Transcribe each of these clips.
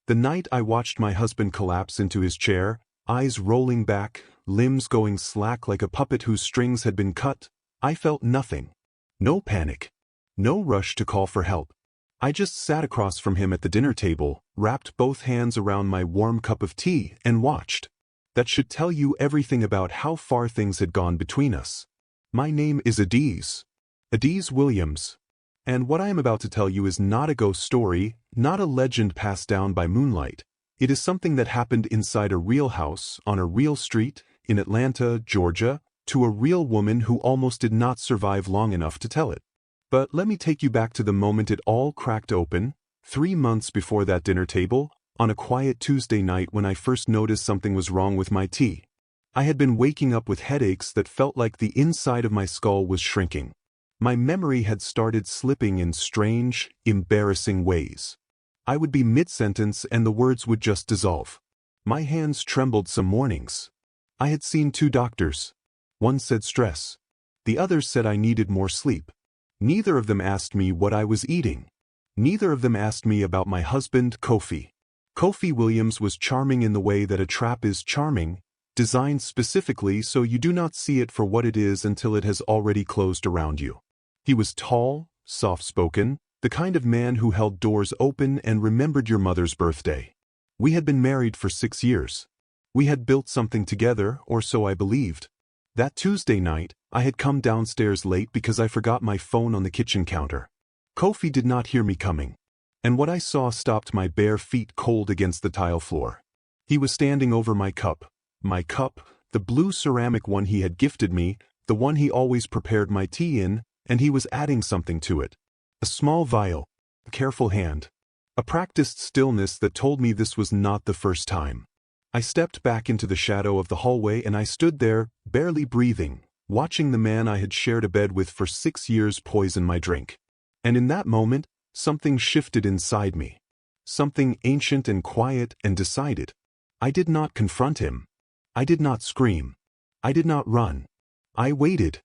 The night I watched my husband collapse into his chair, eyes rolling back, limbs going slack like a puppet whose strings had been cut, I felt nothing. No panic. No rush to call for help. I just sat across from him at the dinner table, wrapped both hands around my warm cup of tea, and watched. That should tell you everything about how far things had gone between us. My name is Adiz. Adiz Williams. And what I am about to tell you is not a ghost story, not a legend passed down by moonlight. It is something that happened inside a real house, on a real street, in Atlanta, Georgia, to a real woman who almost did not survive long enough to tell it. But let me take you back to the moment it all cracked open, 3 months before that dinner table, on a quiet Tuesday night when I first noticed something was wrong with my tea. I had been waking up with headaches that felt like the inside of my skull was shrinking. My memory had started slipping in strange, embarrassing ways. I would be mid-sentence and the words would just dissolve. My hands trembled some mornings. I had seen 2 doctors. One said stress. The other said I needed more sleep. Neither of them asked me what I was eating. Neither of them asked me about my husband, Kofi. Kofi Williams was charming in the way that a trap is charming, designed specifically so you do not see it for what it is until it has already closed around you. He was tall, soft-spoken, the kind of man who held doors open and remembered your mother's birthday. We had been married for 6 years. We had built something together, or so I believed. That Tuesday night, I had come downstairs late because I forgot my phone on the kitchen counter. Kofi did not hear me coming, and what I saw stopped my bare feet cold against the tile floor. He was standing over my cup, the blue ceramic one he had gifted me, the one he always prepared my tea in, and he was adding something to it. A small vial, a careful hand, a practiced stillness that told me this was not the first time. I stepped back into the shadow of the hallway and I stood there, barely breathing, watching the man I had shared a bed with for 6 years poison my drink. And in that moment, something shifted inside me. Something ancient and quiet and decided. I did not confront him. I did not scream. I did not run. I waited.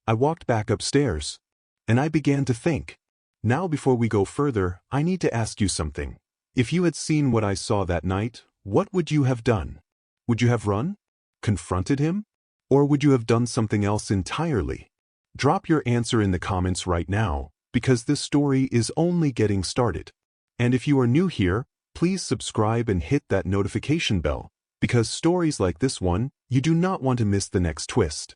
I walked back upstairs. And I began to think. Now before we go further, I need to ask you something. If you had seen what I saw that night, what would you have done? Would you have run? Confronted him? Or would you have done something else entirely? Drop your answer in the comments right now, because this story is only getting started. And if you are new here, please subscribe and hit that notification bell, because stories like this one, you do not want to miss the next twist.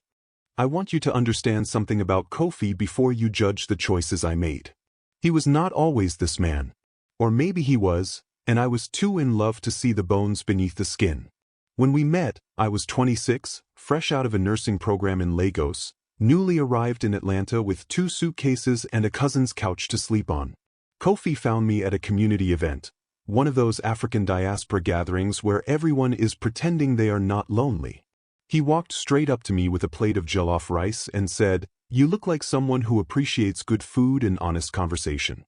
I want you to understand something about Kofi before you judge the choices I made. He was not always this man. Or maybe he was, and I was too in love to see the bones beneath the skin. When we met, I was 26, fresh out of a nursing program in Lagos, newly arrived in Atlanta with 2 suitcases and a cousin's couch to sleep on. Kofi found me at a community event, one of those African diaspora gatherings where everyone is pretending they are not lonely. He walked straight up to me with a plate of jollof rice and said, "You look like someone who appreciates good food and honest conversation."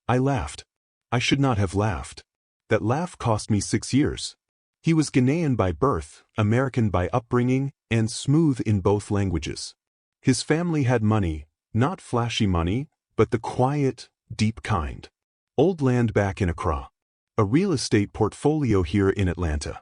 I laughed. I should not have laughed. That laugh cost me 6 years. He was Ghanaian by birth, American by upbringing, and smooth in both languages. His family had money, not flashy money, but the quiet, deep kind. Old land back in Accra. A real estate portfolio here in Atlanta.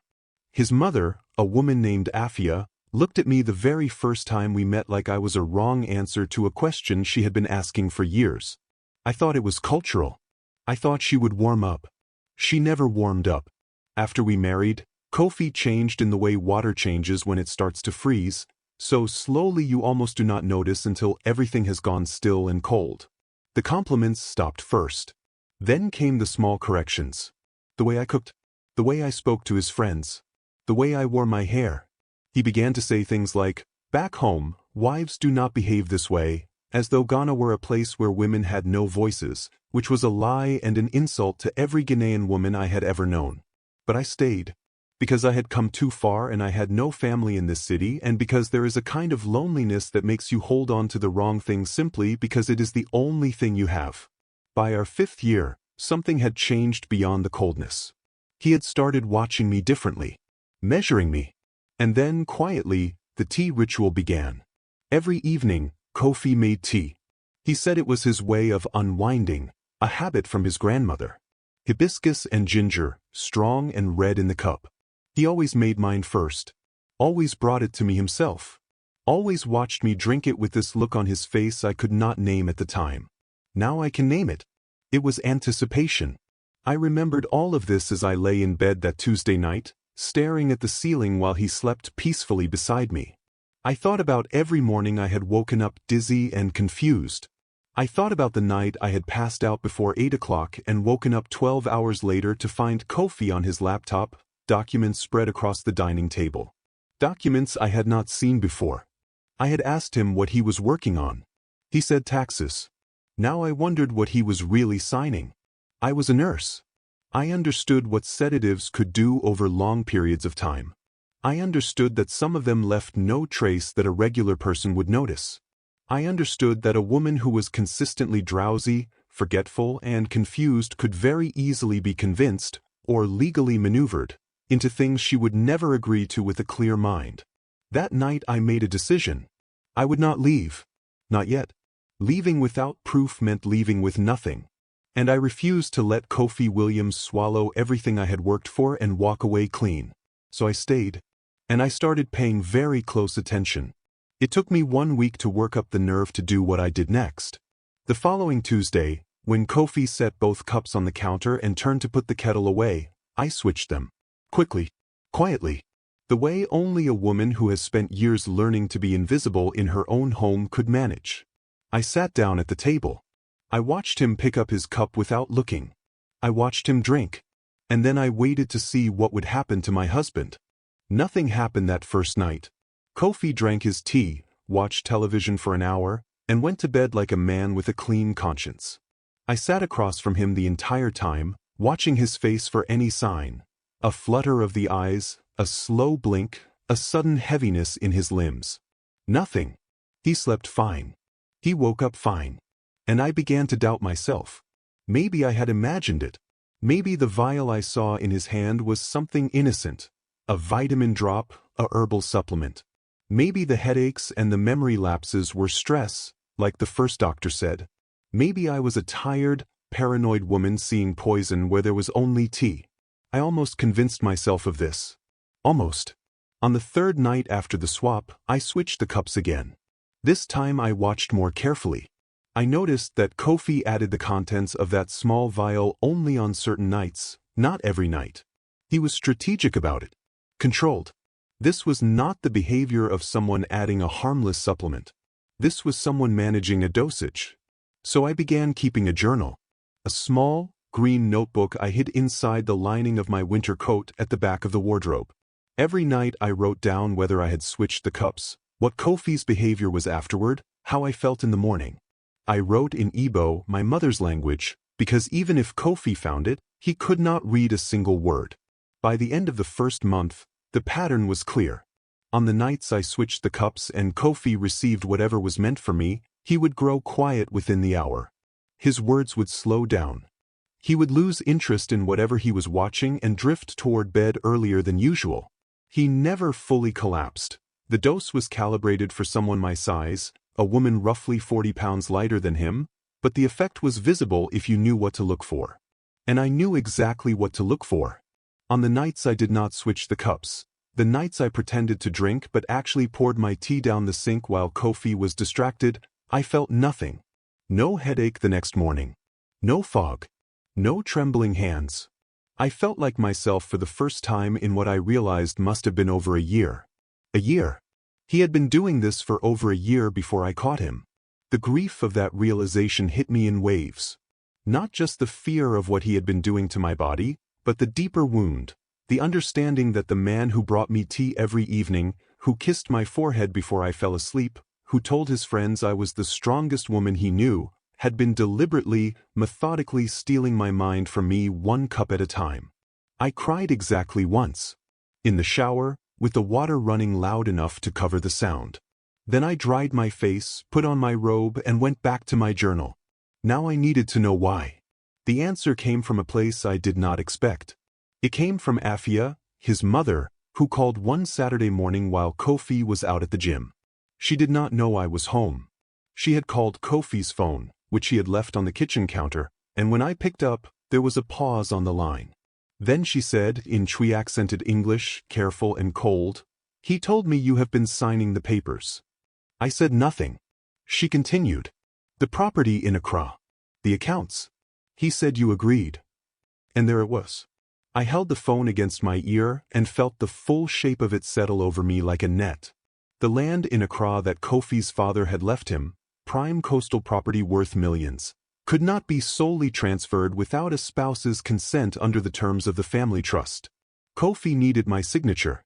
His mother, a woman named Afia, looked at me the very first time we met like I was a wrong answer to a question she had been asking for years. I thought it was cultural. I thought she would warm up. She never warmed up. After we married, Kofi changed in the way water changes when it starts to freeze, so slowly you almost do not notice until everything has gone still and cold. The compliments stopped first. Then came the small corrections. The way I cooked, the way I spoke to his friends, the way I wore my hair. He began to say things like, "Back home, wives do not behave this way," as though Ghana were a place where women had no voices, which was a lie and an insult to every Ghanaian woman I had ever known. But I stayed. Because I had come too far and I had no family in this city, and because there is a kind of loneliness that makes you hold on to the wrong thing simply because it is the only thing you have. By our 5th year, something had changed beyond the coldness. He had started watching me differently, measuring me. And then, quietly, the tea ritual began. Every evening, Kofi made tea. He said it was his way of unwinding, a habit from his grandmother. Hibiscus and ginger, strong and red in the cup. He always made mine first. Always brought it to me himself. Always watched me drink it with this look on his face I could not name at the time. Now I can name it. It was anticipation. I remembered all of this as I lay in bed that Tuesday night, staring at the ceiling while he slept peacefully beside me. I thought about every morning I had woken up dizzy and confused. I thought about the night I had passed out before 8 o'clock and woken up 12 hours later to find Kofi on his laptop, documents spread across the dining table. Documents I had not seen before. I had asked him what he was working on. He said taxes. Now I wondered what he was really signing. I was a nurse. I understood what sedatives could do over long periods of time. I understood that some of them left no trace that a regular person would notice. I understood that a woman who was consistently drowsy, forgetful, and confused could very easily be convinced, or legally maneuvered, into things she would never agree to with a clear mind. That night I made a decision. I would not leave. Not yet. Leaving without proof meant leaving with nothing. And I refused to let Kofi Williams swallow everything I had worked for and walk away clean. So I stayed. And I started paying very close attention. It took me 1 week to work up the nerve to do what I did next. The following Tuesday, when Kofi set both cups on the counter and turned to put the kettle away, I switched them. Quickly. Quietly. The way only a woman who has spent years learning to be invisible in her own home could manage. I sat down at the table. I watched him pick up his cup without looking. I watched him drink. And then I waited to see what would happen to my husband. Nothing happened that first night. Kofi drank his tea, watched television for an hour, and went to bed like a man with a clean conscience. I sat across from him the entire time, watching his face for any sign. A flutter of the eyes, a slow blink, a sudden heaviness in his limbs. Nothing. He slept fine. He woke up fine. And I began to doubt myself. Maybe I had imagined it. Maybe the vial I saw in his hand was something innocent. A vitamin drop, a herbal supplement. Maybe the headaches and the memory lapses were stress, like the first doctor said. Maybe I was a tired, paranoid woman seeing poison where there was only tea. I almost convinced myself of this. Almost. On the third night after the swap, I switched the cups again. This time I watched more carefully. I noticed that Kofi added the contents of that small vial only on certain nights, not every night. He was strategic about it. Controlled. This was not the behavior of someone adding a harmless supplement. This was someone managing a dosage. So I began keeping a journal. A small, green notebook I hid inside the lining of my winter coat at the back of the wardrobe. Every night I wrote down whether I had switched the cups, what Kofi's behavior was afterward, how I felt in the morning. I wrote in Igbo, my mother's language, because even if Kofi found it, he could not read a single word. By the end of the first month, the pattern was clear. On the nights I switched the cups and Kofi received whatever was meant for me, he would grow quiet within the hour. His words would slow down. He would lose interest in whatever he was watching and drift toward bed earlier than usual. He never fully collapsed. The dose was calibrated for someone my size, a woman roughly 40 pounds lighter than him, but the effect was visible if you knew what to look for. And I knew exactly what to look for. On the nights I did not switch the cups, the nights I pretended to drink but actually poured my tea down the sink while Kofi was distracted, I felt nothing. No headache the next morning. No fog. No trembling hands. I felt like myself for the first time in what I realized must have been over a year. A year. He had been doing this for over a year before I caught him. The grief of that realization hit me in waves. Not just the fear of what he had been doing to my body, but the deeper wound, the understanding that the man who brought me tea every evening, who kissed my forehead before I fell asleep, who told his friends I was the strongest woman he knew, had been deliberately, methodically stealing my mind from me 1 cup at a time. I cried exactly once. In the shower, with the water running loud enough to cover the sound. Then I dried my face, put on my robe, and went back to my journal. Now I needed to know why. The answer came from a place I did not expect. It came from Afia, his mother, who called one Saturday morning while Kofi was out at the gym. She did not know I was home. She had called Kofi's phone, which he had left on the kitchen counter, and when I picked up, There was a pause on the line. Then she said, in Twi-accented English, careful and cold, "He told me you have been signing the papers." I said nothing. She continued, "The property in Accra. The accounts. He said you agreed." And there it was. I held the phone against my ear and felt the full shape of it settle over me like a net. The land in Accra that Kofi's father had left him, prime coastal property worth millions, could not be solely transferred without a spouse's consent under the terms of the family trust. Kofi needed my signature,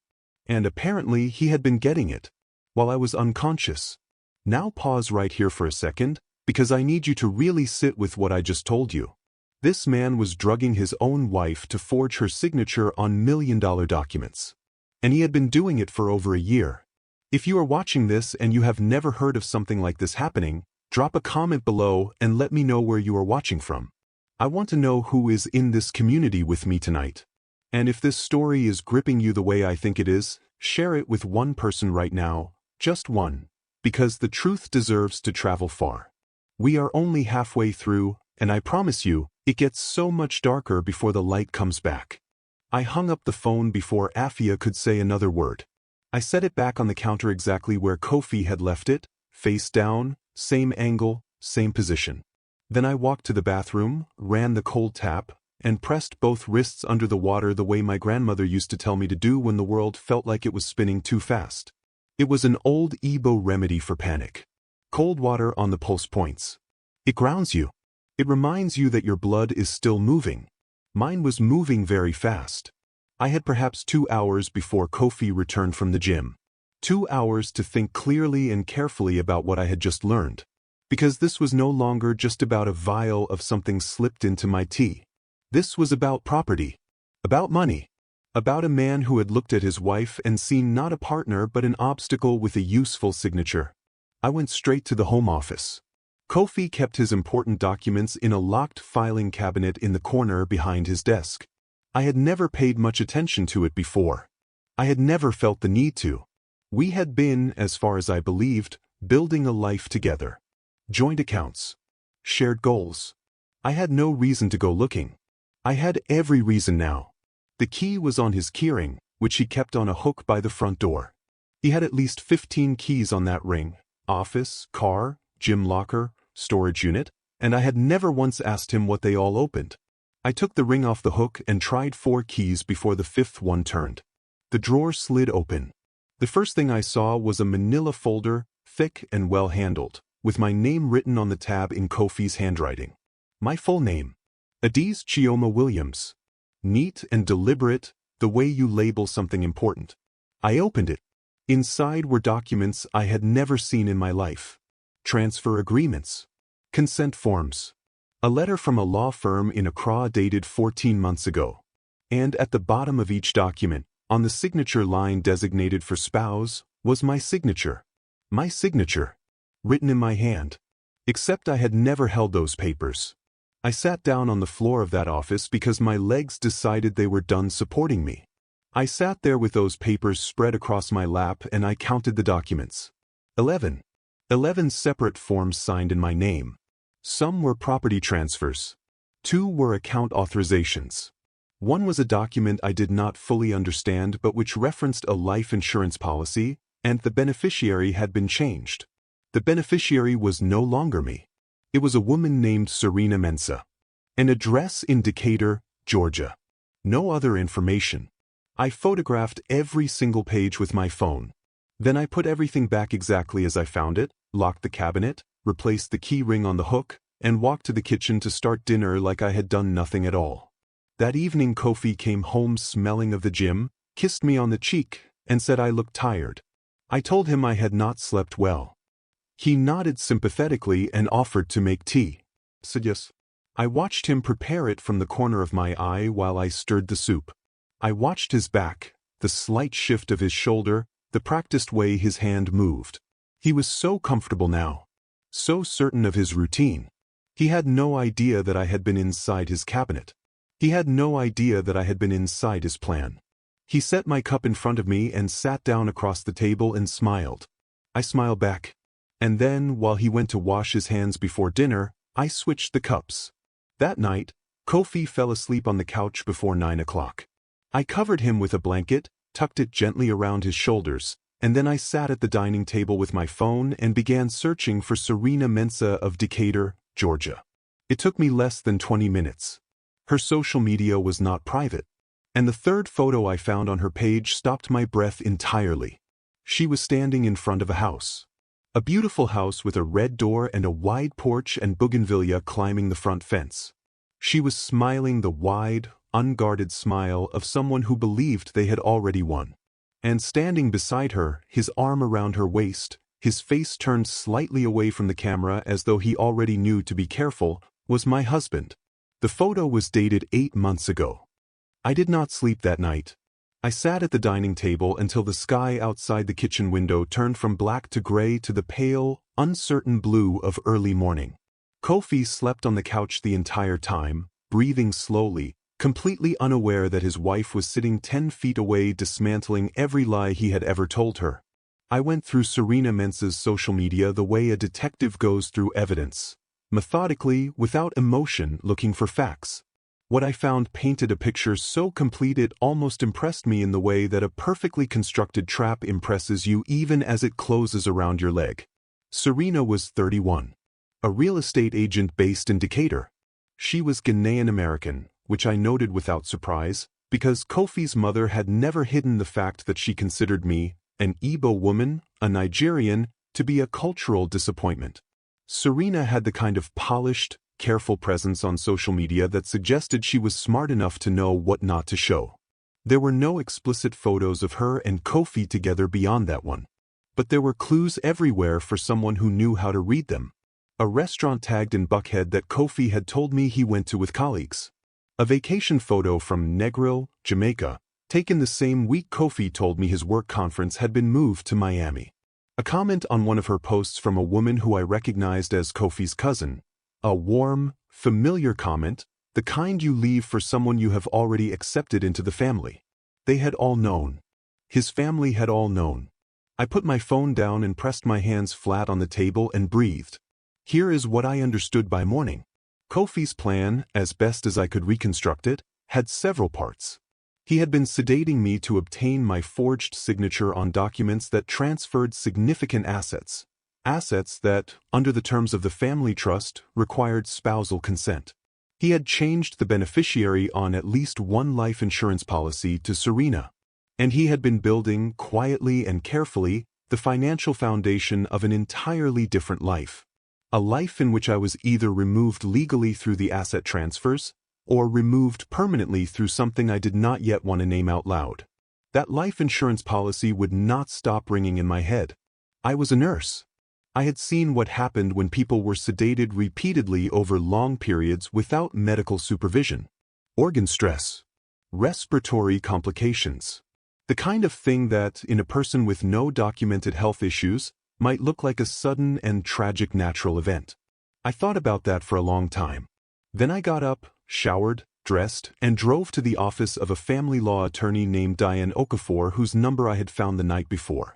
and apparently he had been getting it, while I was unconscious. Now pause right here for a second, because I need you to really sit with what I just told you. This man was drugging his own wife to forge her signature on million-dollar documents. And he had been doing it for over a year. If you are watching this and you have never heard of something like this happening, drop a comment below and let me know where you are watching from. I want to know who is in this community with me tonight. And if this story is gripping you the way I think it is, share it with one person right now, just one, because the truth deserves to travel far. We are only halfway through, and I promise you, it gets so much darker before the light comes back. I hung up the phone before Afia could say another word. I set it back on the counter exactly where Kofi had left it, face down, same angle, same position. Then I walked to the bathroom, ran the cold tap, and pressed both wrists under the water the way my grandmother used to tell me to do when the world felt like it was spinning too fast. It was an old Igbo remedy for panic. Cold water on the pulse points. It grounds you. It reminds you that your blood is still moving. Mine was moving very fast. I had perhaps 2 hours before Kofi returned from the gym. 2 hours to think clearly and carefully about what I had just learned. Because this was no longer just about a vial of something slipped into my tea. This was about property. About money. About a man who had looked at his wife and seen not a partner but an obstacle with a useful signature. I went straight to the Home Office. Kofi kept his important documents in a locked filing cabinet in the corner behind his desk. I had never paid much attention to it before. I had never felt the need to. We had been, as far as I believed, building a life together. Joint accounts. Shared goals. I had no reason to go looking. I had every reason now. The key was on his keyring, which he kept on a hook by the front door. He had at least 15 keys on that ring: office, car, gym locker, storage unit, and I had never once asked him what they all opened. I took the ring off the hook and tried 4 keys before the 5th one turned. The drawer slid open. The first thing I saw was a manila folder, thick and well-handled, with my name written on the tab in Kofi's handwriting. My full name. Adiz Chioma Williams. Neat and deliberate, the way you label something important. I opened it. Inside were documents I had never seen in my life. Transfer agreements. Consent forms. A letter from a law firm in Accra dated 14 months ago. And at the bottom of each document, on the signature line designated for spouse, was my signature. My signature. Written in my hand. Except I had never held those papers. I sat down on the floor of that office because my legs decided they were done supporting me. I sat there with those papers spread across my lap and I counted the documents. 11. 11 separate forms signed in my name. Some were property transfers. 2 were account authorizations. 1 was a document I did not fully understand but which referenced a life insurance policy, and the beneficiary had been changed. The beneficiary was no longer me. It was a woman named Serena Mensah. An address in Decatur, Georgia. No other information. I photographed every single page with my phone. Then I put everything back exactly as I found it, locked the cabinet, replaced the key ring on the hook, and walked to the kitchen to start dinner like I had done nothing at all. That evening Kofi came home smelling of the gym, kissed me on the cheek, and said I looked tired. I told him I had not slept well. He nodded sympathetically and offered to make tea. Said yes. I watched him prepare it from the corner of my eye while I stirred the soup. I watched his back, the slight shift of his shoulder, the practiced way his hand moved. He was so comfortable now. So certain of his routine. He had no idea that I had been inside his cabinet. He had no idea that I had been inside his plan. He set my cup in front of me and sat down across the table and smiled. I smiled back. And then, while he went to wash his hands before dinner, I switched the cups. That night, Kofi fell asleep on the couch before 9 o'clock. I covered him with a blanket, tucked it gently around his shoulders, and then I sat at the dining table with my phone and began searching for Serena Mensah of Decatur, Georgia. It took me less than 20 minutes. Her social media was not private, and the third photo I found on her page stopped my breath entirely. She was standing in front of a house. A beautiful house with a red door and a wide porch and bougainvillea climbing the front fence. She was smiling the wide, unguarded smile of someone who believed they had already won. And standing beside her, his arm around her waist, his face turned slightly away from the camera as though he already knew to be careful, was my husband. The photo was dated 8 months ago. I did not sleep that night. I sat at the dining table until the sky outside the kitchen window turned from black to gray to the pale, uncertain blue of early morning. Kofi slept on the couch the entire time, breathing slowly, completely unaware that his wife was sitting 10 feet away dismantling every lie he had ever told her. I went through Serena Mensah's social media the way a detective goes through evidence, methodically, without emotion, looking for facts. What I found painted a picture so complete it almost impressed me in the way that a perfectly constructed trap impresses you even as it closes around your leg. Serena was 31. A real estate agent based in Decatur. She was Ghanaian American, which I noted without surprise, because Kofi's mother had never hidden the fact that she considered me, an Igbo woman, a Nigerian, to be a cultural disappointment. Serena had the kind of polished, careful presence on social media that suggested she was smart enough to know what not to show. There were no explicit photos of her and Kofi together beyond that one. But there were clues everywhere for someone who knew how to read them. A restaurant tagged in Buckhead that Kofi had told me he went to with colleagues. A vacation photo from Negril, Jamaica, taken the same week Kofi told me his work conference had been moved to Miami. A comment on one of her posts from a woman who I recognized as Kofi's cousin. A warm, familiar comment, the kind you leave for someone you have already accepted into the family. They had all known. His family had all known. I put my phone down and pressed my hands flat on the table and breathed. Here is what I understood by morning. Kofi's plan, as best as I could reconstruct it, had several parts. He had been sedating me to obtain my forged signature on documents that transferred significant assets. Assets that, under the terms of the family trust, required spousal consent. He had changed the beneficiary on at least one life insurance policy to Serena. And he had been building, quietly and carefully, the financial foundation of an entirely different life. A life in which I was either removed legally through the asset transfers, or removed permanently through something I did not yet want to name out loud. That life insurance policy would not stop ringing in my head. I was a nurse. I had seen what happened when people were sedated repeatedly over long periods without medical supervision. Organ stress. Respiratory complications. The kind of thing that, in a person with no documented health issues, might look like a sudden and tragic natural event. I thought about that for a long time. Then I got up, showered, dressed, and drove to the office of a family law attorney named Diane Okafor, whose number I had found the night before.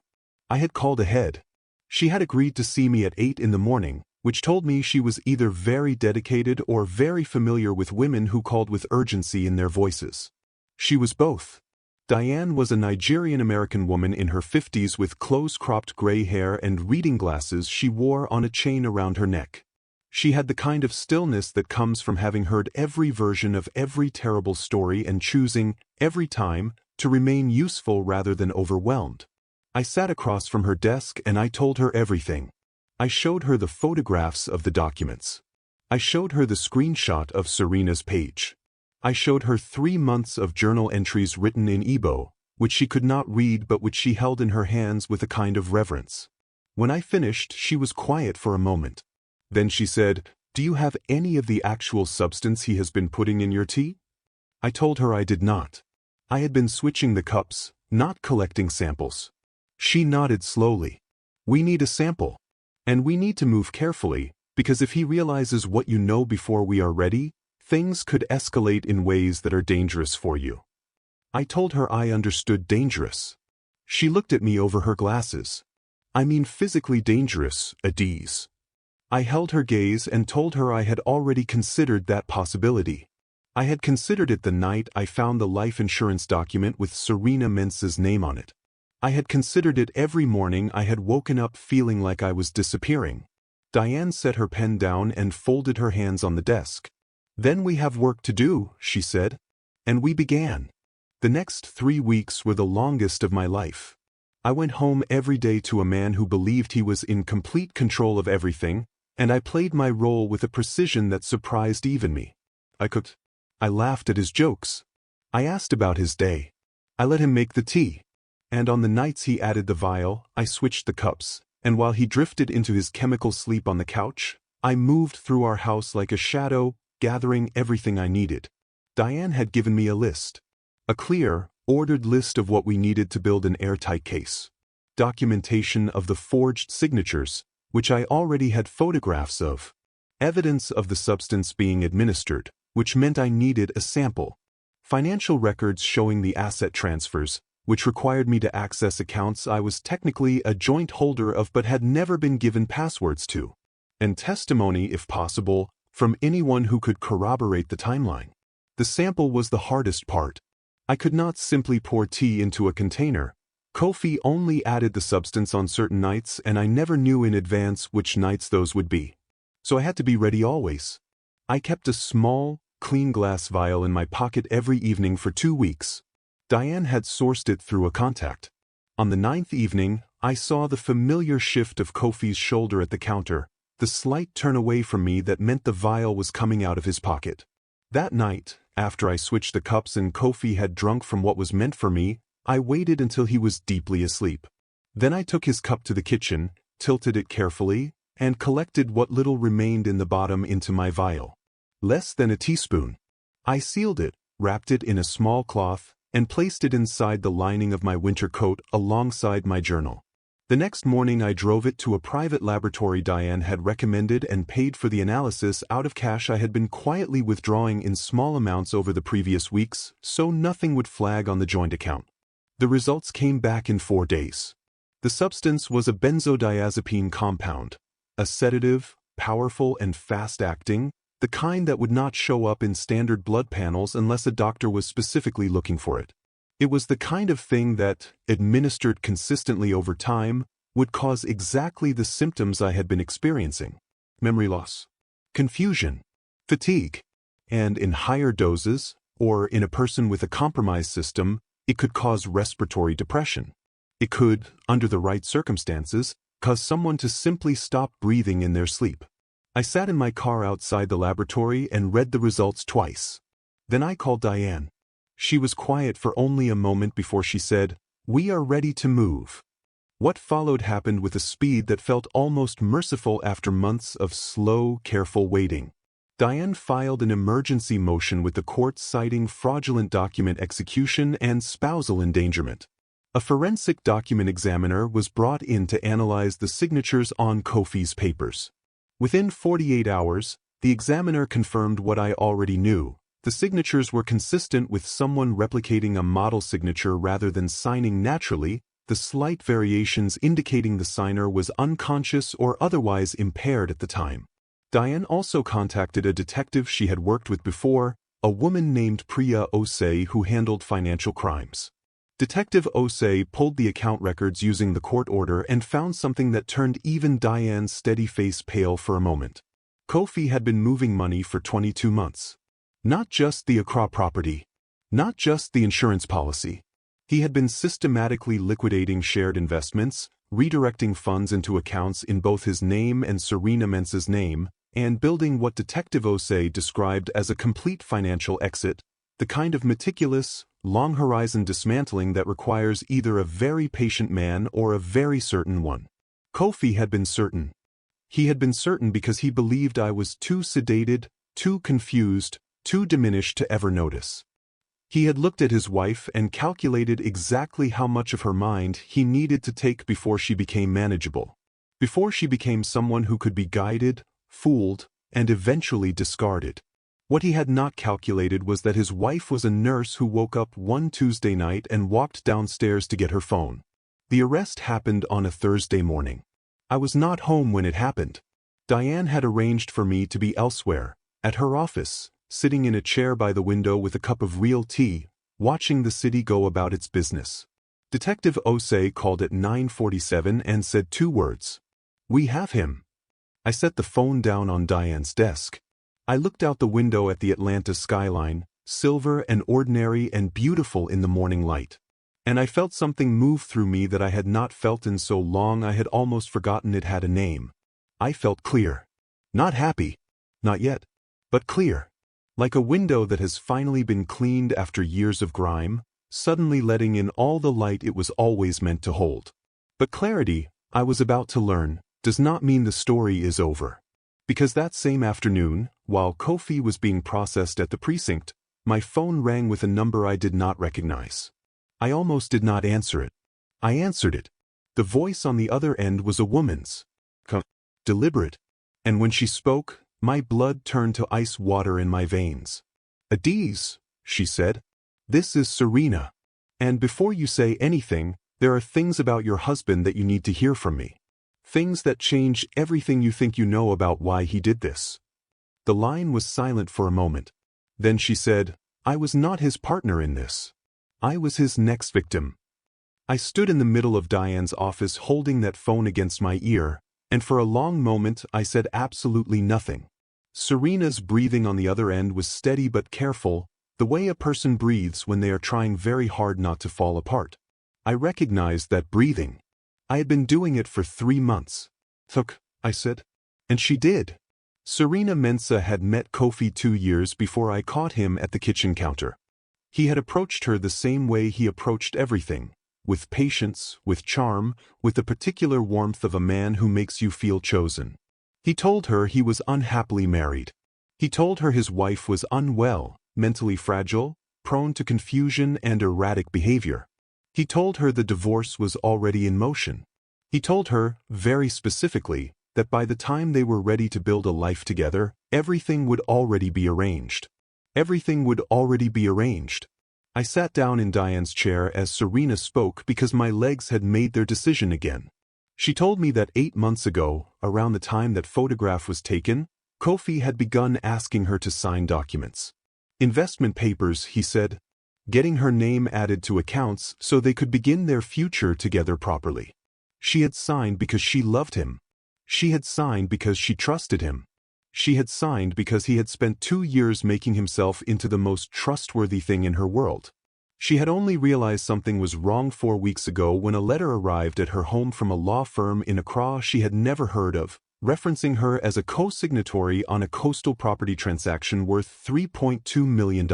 I had called ahead. She had agreed to see me at 8 in the morning, which told me she was either very dedicated or very familiar with women who called with urgency in their voices. She was both. Diane was a Nigerian-American woman in her 50s with close-cropped gray hair and reading glasses she wore on a chain around her neck. She had the kind of stillness that comes from having heard every version of every terrible story and choosing, every time, to remain useful rather than overwhelmed. I sat across from her desk and I told her everything. I showed her the photographs of the documents. I showed her the screenshot of Serena's page. I showed her 3 months of journal entries written in Igbo, which she could not read but which she held in her hands with a kind of reverence. When I finished, she was quiet for a moment. Then she said, "Do you have any of the actual substance he has been putting in your tea?" I told her I did not. I had been switching the cups, not collecting samples. She nodded slowly. "We need a sample. And we need to move carefully, because if he realizes what you know before we are ready, things could escalate in ways that are dangerous for you." I told her I understood dangerous. She looked at me over her glasses. "I mean physically dangerous, Adiz." I held her gaze and told her I had already considered that possibility. I had considered it the night I found the life insurance document with Serena Mentz's name on it. I had considered it every morning I had woken up feeling like I was disappearing. Diane set her pen down and folded her hands on the desk. "Then we have work to do," she said. And we began. The next 3 weeks were the longest of my life. I went home every day to a man who believed he was in complete control of everything, and I played my role with a precision that surprised even me. I cooked. I laughed at his jokes. I asked about his day. I let him make the tea. And on the nights he added the vial, I switched the cups, and while he drifted into his chemical sleep on the couch, I moved through our house like a shadow, gathering everything I needed. Diane had given me a list. A clear, ordered list of what we needed to build an airtight case. Documentation of the forged signatures, which I already had photographs of. Evidence of the substance being administered, which meant I needed a sample. Financial records showing the asset transfers, which required me to access accounts I was technically a joint holder of but had never been given passwords to. And testimony, if possible, from anyone who could corroborate the timeline. The sample was the hardest part. I could not simply pour tea into a container. Kofi only added the substance on certain nights, and I never knew in advance which nights those would be. So I had to be ready always. I kept a small, clean glass vial in my pocket every evening for 2 weeks. Diane had sourced it through a contact. On the 9th evening, I saw the familiar shift of Kofi's shoulder at the counter, the slight turn away from me that meant the vial was coming out of his pocket. That night, after I switched the cups and Kofi had drunk from what was meant for me, I waited until he was deeply asleep. Then I took his cup to the kitchen, tilted it carefully, and collected what little remained in the bottom into my vial. Less than a teaspoon. I sealed it, wrapped it in a small cloth, and placed it inside the lining of my winter coat alongside my journal. The next morning I drove it to a private laboratory Diane had recommended and paid for the analysis out of cash I had been quietly withdrawing in small amounts over the previous weeks, so nothing would flag on the joint account. The results came back in 4 days. The substance was a benzodiazepine compound, a sedative, powerful and fast-acting, the kind that would not show up in standard blood panels unless a doctor was specifically looking for it. It was the kind of thing that, administered consistently over time, would cause exactly the symptoms I had been experiencing: memory loss, confusion, fatigue, and in higher doses, or in a person with a compromised system, it could cause respiratory depression. It could, under the right circumstances, cause someone to simply stop breathing in their sleep. I sat in my car outside the laboratory and read the results twice. Then I called Diane. She was quiet for only a moment before she said, "We are ready to move." What followed happened with a speed that felt almost merciful after months of slow, careful waiting. Diane filed an emergency motion with the court citing fraudulent document execution and spousal endangerment. A forensic document examiner was brought in to analyze the signatures on Kofi's papers. Within 48 hours, the examiner confirmed what I already knew. The signatures were consistent with someone replicating a model signature rather than signing naturally, the slight variations indicating the signer was unconscious or otherwise impaired at the time. Diane also contacted a detective she had worked with before, a woman named Priya Osei who handled financial crimes. Detective Osei pulled the account records using the court order and found something that turned even Diane's steady face pale for a moment. Kofi had been moving money for 22 months. Not just the Accra property. Not just the insurance policy. He had been systematically liquidating shared investments, redirecting funds into accounts in both his name and Serena Mentz's name, and building what Detective Osei described as a complete financial exit, the kind of meticulous, long-horizon dismantling that requires either a very patient man or a very certain one. Kofi had been certain. He had been certain because he believed I was too sedated, too confused, too diminished to ever notice. He had looked at his wife and calculated exactly how much of her mind he needed to take before she became manageable, before she became someone who could be guided, fooled, and eventually discarded. What he had not calculated was that his wife was a nurse who woke up one Tuesday night and walked downstairs to get her phone. The arrest happened on a Thursday morning. I was not home when it happened. Diane had arranged for me to be elsewhere, at her office, sitting in a chair by the window with a cup of real tea, watching the city go about its business. Detective Osei called at 9:47 and said 2 words. "We have him." I set the phone down on Diane's desk. I looked out the window at the Atlanta skyline, silver and ordinary and beautiful in the morning light. And I felt something move through me that I had not felt in so long I had almost forgotten it had a name. I felt clear. Not happy. Not yet. But clear. Like a window that has finally been cleaned after years of grime, suddenly letting in all the light it was always meant to hold. But clarity, I was about to learn, does not mean the story is over. Because that same afternoon, while Kofi was being processed at the precinct, my phone rang with a number I did not recognize. I almost did not answer it. I answered it. The voice on the other end was a woman's. Deliberate. And when she spoke, my blood turned to ice water in my veins. "Adiz," she said. "This is Serena. And before you say anything, there are things about your husband that you need to hear from me. Things that change everything you think you know about why he did this." The line was silent for a moment. Then she said, "I was not his partner in this. I was his next victim." I stood in the middle of Diane's office holding that phone against my ear, and for a long moment I said absolutely nothing. Serena's breathing on the other end was steady but careful, the way a person breathes when they are trying very hard not to fall apart. I recognized that breathing. I had been doing it for 3 months. "Look," I said. And she did. Serena Mensah had met Kofi 2 years before I caught him at the kitchen counter. He had approached her the same way he approached everything, with patience, with charm, with the particular warmth of a man who makes you feel chosen. He told her he was unhappily married. He told her his wife was unwell, mentally fragile, prone to confusion and erratic behavior. He told her the divorce was already in motion. He told her, very specifically, that by the time they were ready to build a life together, everything would already be arranged. Everything would already be arranged. I sat down in Diane's chair as Serena spoke because my legs had made their decision again. She told me that 8 months ago, around the time that photograph was taken, Kofi had begun asking her to sign documents. Investment papers, he said. Getting her name added to accounts so they could begin their future together properly. She had signed because she loved him. She had signed because she trusted him. She had signed because he had spent 2 years making himself into the most trustworthy thing in her world. She had only realized something was wrong 4 weeks ago when a letter arrived at her home from a law firm in Accra she had never heard of, referencing her as a co-signatory on a coastal property transaction worth $3.2 million.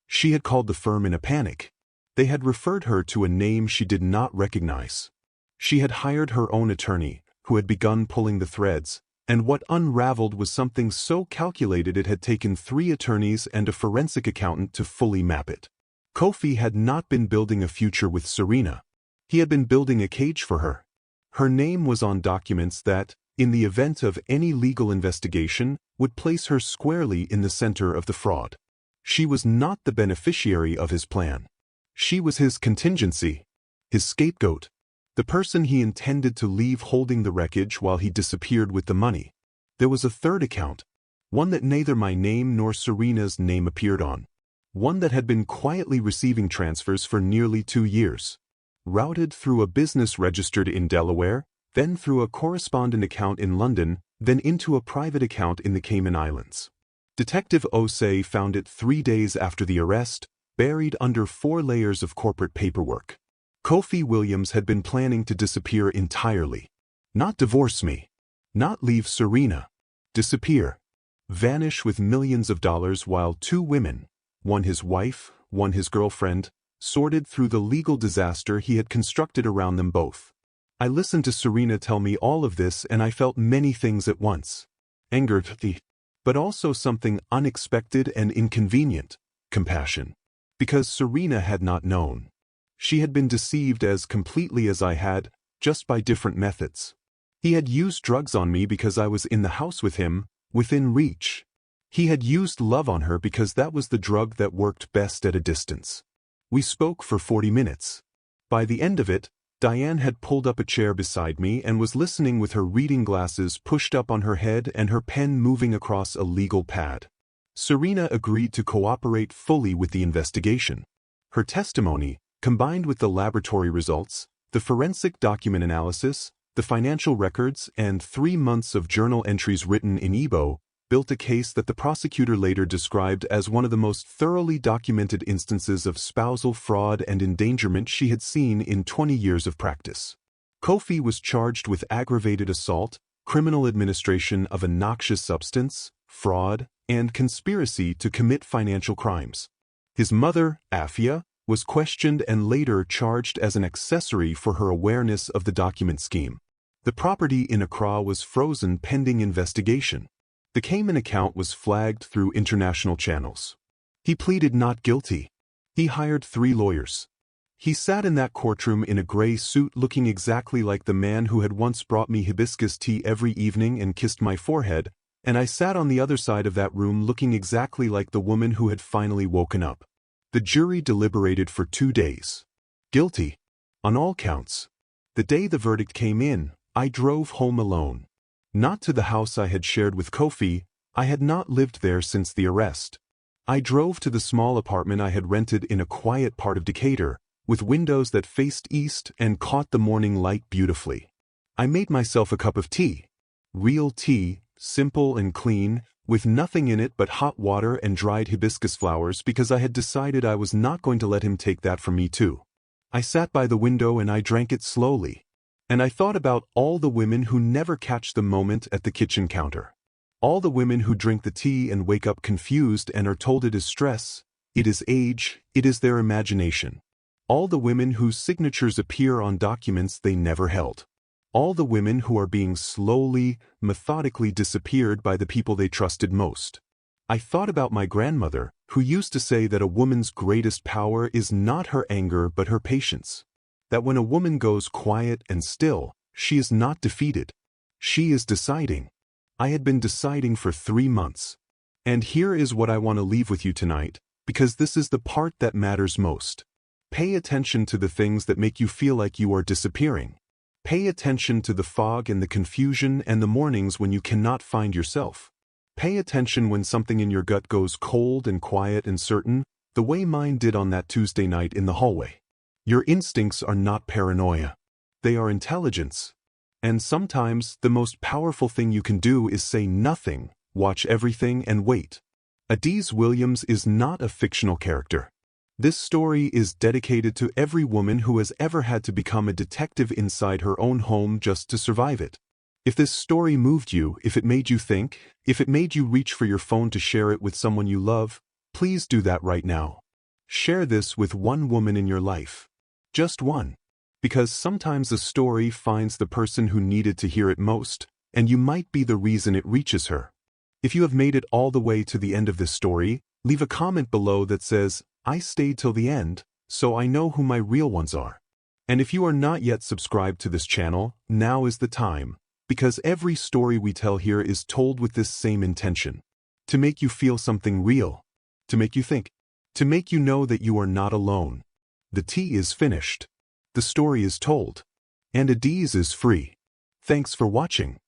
She had called the firm in a panic. They had referred her to a name she did not recognize. She had hired her own attorney, who had begun pulling the threads, and what unraveled was something so calculated it had taken 3 attorneys and a forensic accountant to fully map it. Kofi had not been building a future with Serena. He had been building a cage for her. Her name was on documents that, in the event of any legal investigation, would place her squarely in the center of the fraud. She was not the beneficiary of his plan. She was his contingency, his scapegoat, the person he intended to leave holding the wreckage while he disappeared with the money. There was a third account, one that neither my name nor Serena's name appeared on, one that had been quietly receiving transfers for nearly 2 years, routed through a business registered in Delaware, then through a correspondent account in London, then into a private account in the Cayman Islands. Detective Osei found it 3 days after the arrest, buried under 4 layers of corporate paperwork. Kofi Williams had been planning to disappear entirely. Not divorce me. Not leave Serena. Disappear. Vanish with millions of dollars while 2 women, one his wife, one his girlfriend, sorted through the legal disaster he had constructed around them both. I listened to Serena tell me all of this and I felt many things at once. Anger, but also something unexpected and inconvenient, compassion. Because Serena had not known. She had been deceived as completely as I had, just by different methods. He had used drugs on me because I was in the house with him, within reach. He had used love on her because that was the drug that worked best at a distance. We spoke for 40 minutes. By the end of it, Diane had pulled up a chair beside me and was listening with her reading glasses pushed up on her head and her pen moving across a legal pad. Serena agreed to cooperate fully with the investigation. Her testimony, combined with the laboratory results, the forensic document analysis, the financial records, and 3 months of journal entries written in Igbo, built a case that the prosecutor later described as one of the most thoroughly documented instances of spousal fraud and endangerment she had seen in 20 years of practice. Kofi was charged with aggravated assault, criminal administration of a noxious substance, fraud, and conspiracy to commit financial crimes. His mother, Afia, was questioned and later charged as an accessory for her awareness of the document scheme. The property in Accra was frozen pending investigation. The Cayman account was flagged through international channels. He pleaded not guilty. He hired 3 lawyers. He sat in that courtroom in a gray suit looking exactly like the man who had once brought me hibiscus tea every evening and kissed my forehead, and I sat on the other side of that room looking exactly like the woman who had finally woken up. The jury deliberated for 2 days. Guilty. On all counts. The day the verdict came in, I drove home alone. Not to the house I had shared with Kofi. I had not lived there since the arrest. I drove to the small apartment I had rented in a quiet part of Decatur, with windows that faced east and caught the morning light beautifully. I made myself a cup of tea. Real tea, simple and clean, with nothing in it but hot water and dried hibiscus flowers because I had decided I was not going to let him take that from me too. I sat by the window and I drank it slowly. And I thought about all the women who never catch the moment at the kitchen counter. All the women who drink the tea and wake up confused and are told it is stress, it is age, it is their imagination. All the women whose signatures appear on documents they never held. All the women who are being slowly, methodically disappeared by the people they trusted most. I thought about my grandmother, who used to say that a woman's greatest power is not her anger but her patience. That when a woman goes quiet and still, she is not defeated. She is deciding. I had been deciding for 3 months. And here is what I want to leave with you tonight, because this is the part that matters most. Pay attention to the things that make you feel like you are disappearing. Pay attention to the fog and the confusion and the mornings when you cannot find yourself. Pay attention when something in your gut goes cold and quiet and certain, the way mine did on that Tuesday night in the hallway. Your instincts are not paranoia. They are intelligence. And sometimes the most powerful thing you can do is say nothing, watch everything and wait. Adese Williams is not a fictional character. This story is dedicated to every woman who has ever had to become a detective inside her own home just to survive it. If this story moved you, if it made you think, if it made you reach for your phone to share it with someone you love, please do that right now. Share this with one woman in your life. Just one. Because sometimes a story finds the person who needed to hear it most, and you might be the reason it reaches her. If you have made it all the way to the end of this story, leave a comment below that says, I stayed till the end, so I know who my real ones are. And if you are not yet subscribed to this channel, now is the time, because every story we tell here is told with this same intention. To make you feel something real. To make you think. To make you know that you are not alone. The tea is finished. The story is told. And Adese is free. Thanks for watching.